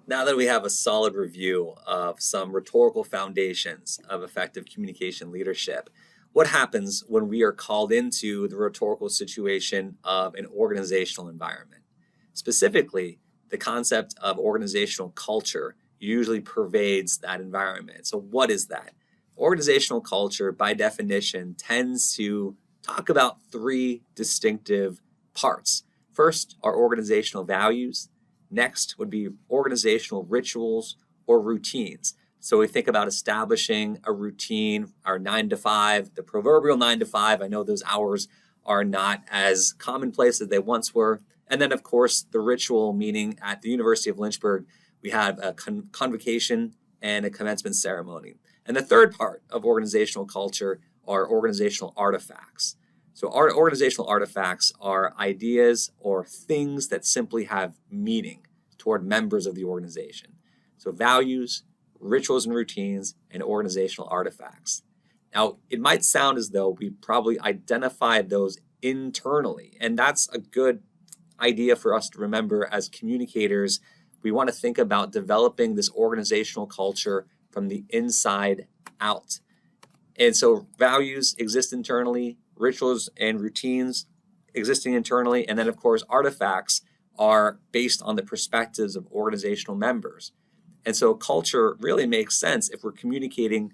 Now that we have a solid review of some rhetorical foundations of effective communication leadership, what happens when we are called into the rhetorical situation of an organizational environment? Specifically, the concept of organizational culture usually pervades that environment. So, what is that? Organizational culture, by definition, tends to talk about three distinctive parts. First are organizational values. Next would be organizational rituals or routines. So we think about establishing a routine, our 9 to 5, the proverbial 9 to 5. I know those hours are not as commonplace as they once were. And then, of course, the ritual, meaning at the University of Lynchburg, we have a convocation and a commencement ceremony. And the third part of organizational culture are organizational artifacts. So our organizational artifacts are ideas or things that simply have meaning toward members of the organization. So values, rituals and routines, and organizational artifacts. Now, it might sound as though we probably identified those internally, and that's a good idea for us to remember as communicators. We want to think about developing this organizational culture from the inside out. And so values exist internally, rituals and routines existing internally, and then of course artifacts are based on the perspectives of organizational members. And so culture really makes sense if we're communicating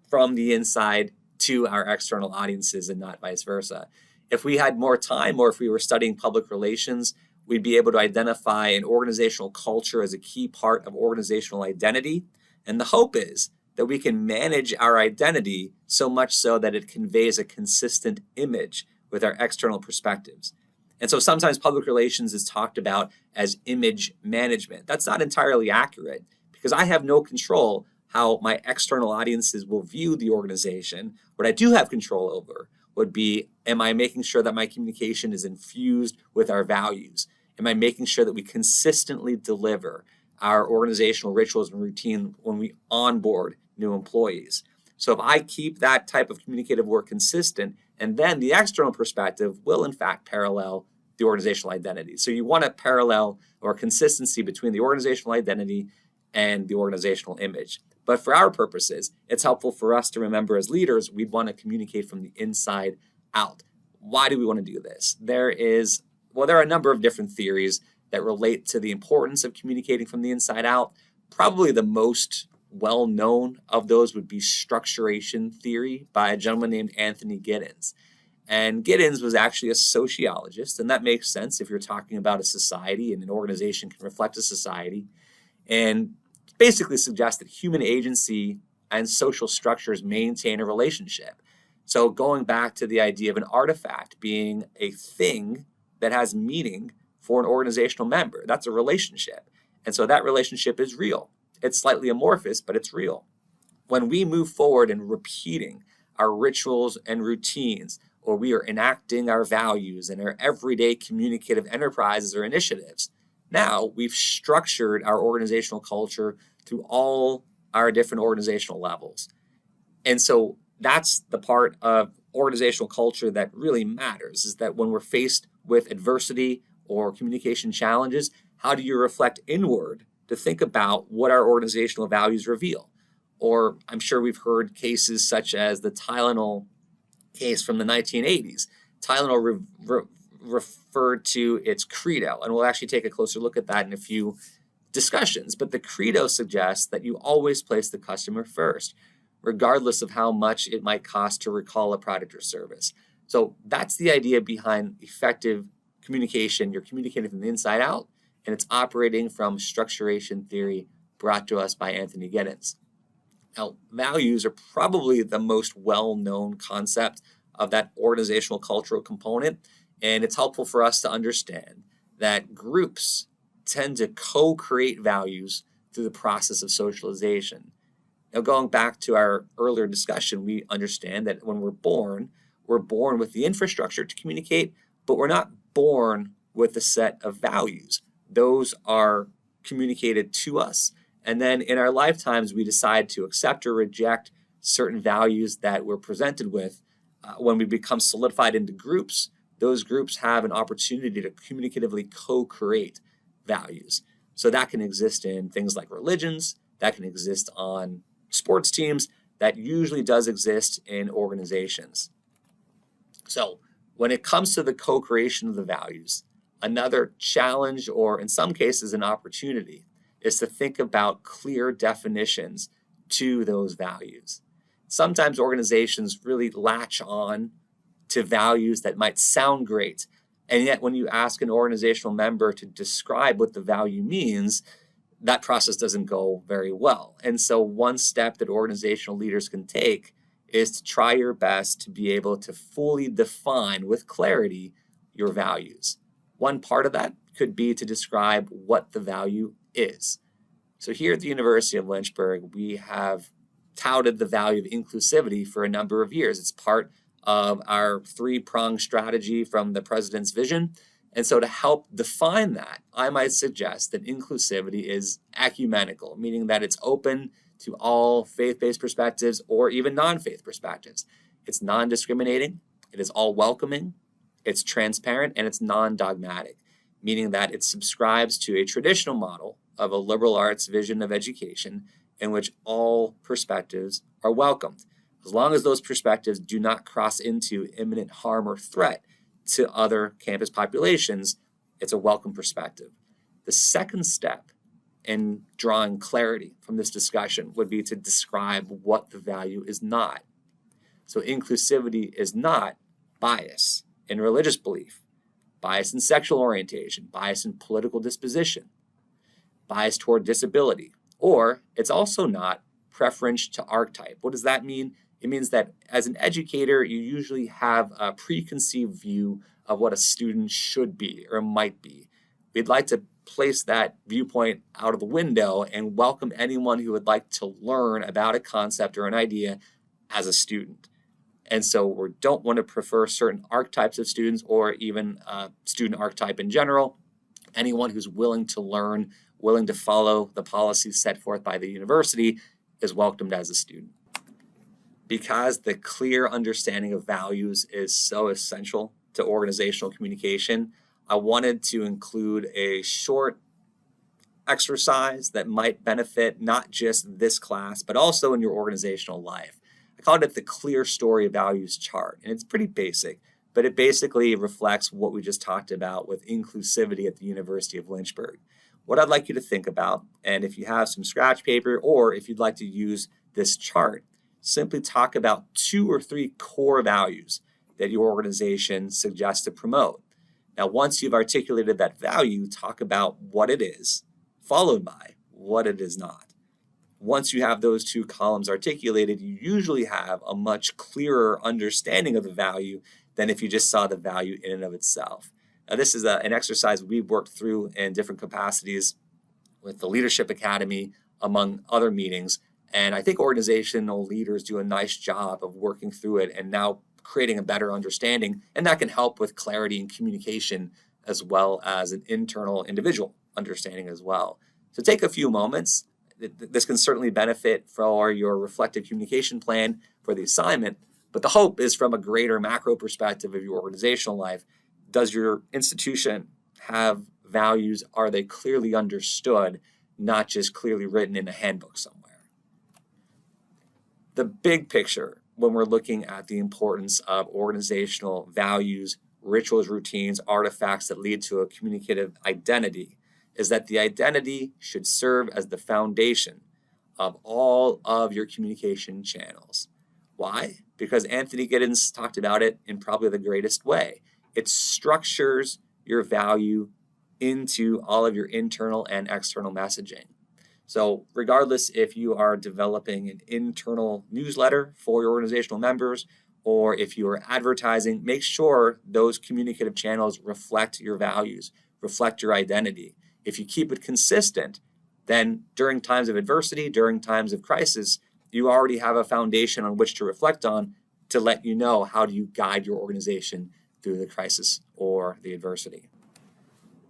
from the inside to our external audiences and not vice versa. If we had more time or if we were studying public relations, we'd be able to identify an organizational culture as a key part of organizational identity. And the hope is that we can manage our identity so much so that it conveys a consistent image with our external perspectives. And so sometimes public relations is talked about as image management. That's not entirely accurate because I have no control how my external audiences will view the organization. What I do have control over would be, am I making sure that my communication is infused with our values? Am I making sure that we consistently deliver our organizational rituals and routine when we onboard new employees? So if I keep that type of communicative work consistent, and then the external perspective will in fact parallel the organizational identity. So you want a parallel or consistency between the organizational identity and the organizational image. But for our purposes, it's helpful for us to remember as leaders, we want to communicate from the inside out. Why do we want to do this? There are a number of different theories that relate to the importance of communicating from the inside out. Probably the most well-known of those would be structuration theory by a gentleman named Anthony Giddens. And Giddens was actually a sociologist, and that makes sense if you're talking about a society, and an organization can reflect a society. And basically suggests that human agency and social structures maintain a relationship. So going back to the idea of an artifact being a thing that has meaning for an organizational member, that's a relationship. And so that relationship is real. It's slightly amorphous, but it's real. When we move forward in repeating our rituals and routines, or we are enacting our values in our everyday communicative enterprises or initiatives, now we've structured our organizational culture through all our different organizational levels. And so that's the part of organizational culture that really matters, is that when we're faced with adversity or communication challenges, how do you reflect inward to think about what our organizational values reveal? Or I'm sure we've heard cases such as the Tylenol case from the 1980s. Tylenol referred to its credo, and we'll actually take a closer look at that in a few discussions. But the credo suggests that you always place the customer first, regardless of how much it might cost to recall a product or service. So that's the idea behind effective communication. You're communicating from the inside out, and it's operating from structuration theory brought to us by Anthony Giddens. Now, values are probably the most well-known concept of that organizational cultural component, and it's helpful for us to understand that groups tend to co-create values through the process of socialization. Now, going back to our earlier discussion, we understand that when we're born with the infrastructure to communicate, but we're not born with a set of values. Those are communicated to us. And then in our lifetimes, we decide to accept or reject certain values that we're presented with. When we become solidified into groups, those groups have an opportunity to communicatively co-create values. So that can exist in things like religions, that can exist on sports teams, that usually does exist in organizations. So when it comes to the co-creation of the values, another challenge, or in some cases an opportunity, is to think about clear definitions to those values. Sometimes organizations really latch on to values that might sound great, and yet when you ask an organizational member to describe what the value means, that process doesn't go very well. And so one step that organizational leaders can take is to try your best to be able to fully define with clarity your values. One part of that could be to describe what the value is. So here at the University of Lynchburg, we have touted the value of inclusivity for a number of years. It's part of our three-pronged strategy from the president's vision. And so to help define that, I might suggest that inclusivity is ecumenical, meaning that it's open to all faith-based perspectives or even non-faith perspectives. It's non-discriminating, it is all welcoming, it's transparent, and it's non-dogmatic, meaning that it subscribes to a traditional model of a liberal arts vision of education in which all perspectives are welcomed, as long as those perspectives do not cross into imminent harm or threat to other campus populations. It's a welcome perspective. The second step in drawing clarity from this discussion would be to describe what the value is not. So inclusivity is not bias in religious belief, bias in sexual orientation, bias in political disposition, bias toward disability, or it's also not preference to archetype. What does that mean? It means that as an educator, you usually have a preconceived view of what a student should be or might be. We'd like to place that viewpoint out of the window and welcome anyone who would like to learn about a concept or an idea as a student. And so we don't want to prefer certain archetypes of students or even student archetype in general. Anyone who's willing to learn, willing to follow the policies set forth by the university is welcomed as a student. Because the clear understanding of values is so essential to organizational communication, I wanted to include a short exercise that might benefit not just this class, but also in your organizational life. I called it the Clear Story of Values chart, and it's pretty basic, but it basically reflects what we just talked about with inclusivity at the University of Lynchburg. What I'd like you to think about, and if you have some scratch paper or if you'd like to use this chart, simply talk about 2 or 3 core values that your organization suggests to promote. Now, once you've articulated that value, talk about what it is, followed by what it is not. Once you have those 2 columns articulated, you usually have a much clearer understanding of the value than if you just saw the value in and of itself. Now, this is an exercise we've worked through in different capacities with the Leadership Academy, among other meetings, and I think organizational leaders do a nice job of working through it and now creating a better understanding, and that can help with clarity and communication as well as an internal individual understanding as well. So take a few moments. This can certainly benefit for your reflective communication plan for the assignment, but the hope is from a greater macro perspective of your organizational life. Does your institution have values? Are they clearly understood, not just clearly written in a handbook somewhere? The big picture when we're looking at the importance of organizational values, rituals, routines, artifacts that lead to a communicative identity is that the identity should serve as the foundation of all of your communication channels. Why? Because Anthony Giddens talked about it in probably the greatest way. It structures your value into all of your internal and external messaging. So regardless if you are developing an internal newsletter for your organizational members or if you are advertising, make sure those communicative channels reflect your values, reflect your identity. If you keep it consistent, then during times of adversity, during times of crisis, you already have a foundation on which to reflect on to let you know how do you guide your organization through the crisis or the adversity.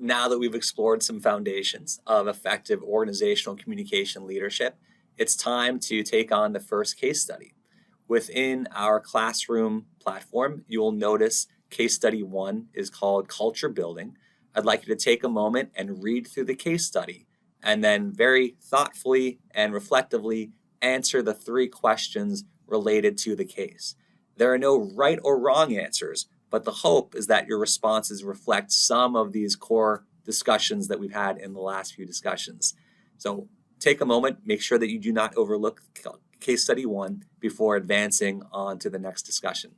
Now that we've explored some foundations of effective organizational communication leadership, it's time to take on the first case study. Within our classroom platform, you will notice case study 1 is called Culture Building. I'd like you to take a moment and read through the case study and then very thoughtfully and reflectively answer the 3 questions related to the case. There are no right or wrong answers, but the hope is that your responses reflect some of these core discussions that we've had in the last few discussions. So take a moment, make sure that you do not overlook case study 1 before advancing on to the next discussion.